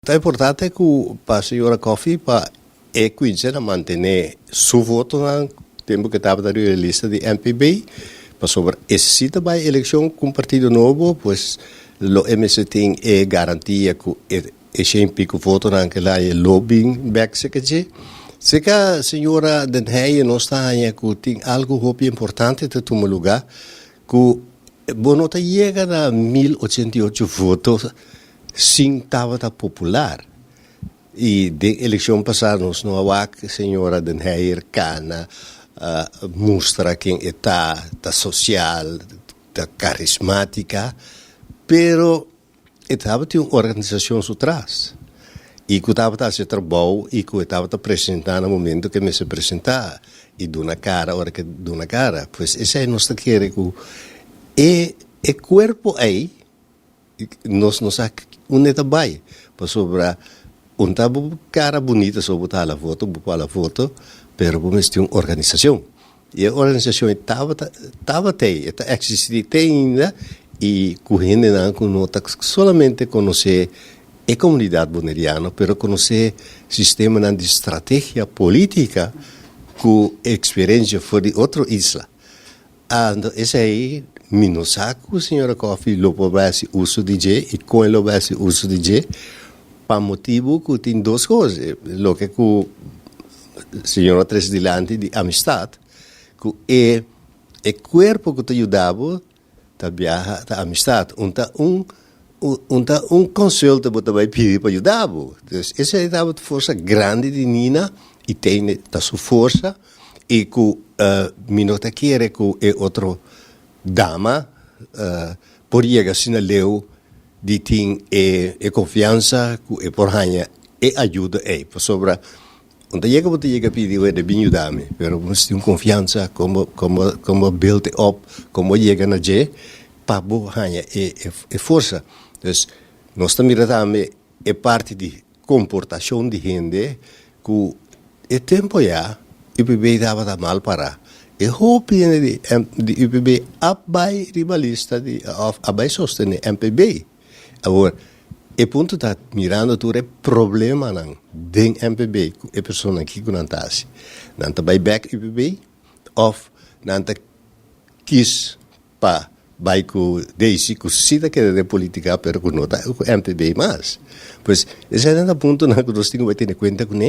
È importante che la signora Coffee e qui a mantenere su voto nel tempo che estava da lista di MPB, ma sopra necessita di elezione con un partito nuovo, pues lo MST è garantia che è sempre che voto anche là e lobbying back se che c'è. Se la signora Den Heyen non sta a che algo importante da tuo lugar, che bonota llega a 1088 votos sin estava popular. E de eleição passada, nós não há que a senhora Den Heyer cana mostra quem está social, está carismática, pero estava tinha uma organização por trás. E que estava a ser trabalho e que estava a apresentar no momento que me se apresentava. E de uma cara, hora que de uma cara, pois essa é a nossa querer que é corpo aí, nós não trabalho para sobrar cara bonita sobre a foto, pero vamos ter uma organização. E a organização estava existia ainda e correndo não está somente conhecer a comunidade boneriana, pero conhecer o sistema de estratégia política com experiência fora de outra isla. Esse aí Minosaku, senhora Coffee, lo provesse uso di G e com lo provesse uso di G per motivo che tem duas coisas. Lo che a senhora Tresdilanti di amistad, che è il corpo che ti aiutava a viaggiare da amistad. Un consulto che ti vai pedir per aiutare. Essa è la forza grande di Nina e tiene la sua forza e che minotachiere che è altro dama por llegar sin el leo di ting e confianza e por hanya e ayuda por sobra onde llega pedir de bem ayudarme pero vamos ter confiança como build up como llega na je pa bo hanya e força dus nós também miramos é parte de comportação de gente que é tempo já e bebê dava da mal para e hoopje di UPB abai ribalista abai sostenere MPB. Allora, e punto da mirando tu il problema nan den MPB e persone che non tasi. Nanta by back UPB of nanta kis pa by ku desi ku sita che de politica per ku nota MPB mas. Pues ese è un punto na que nós temos que ter conta com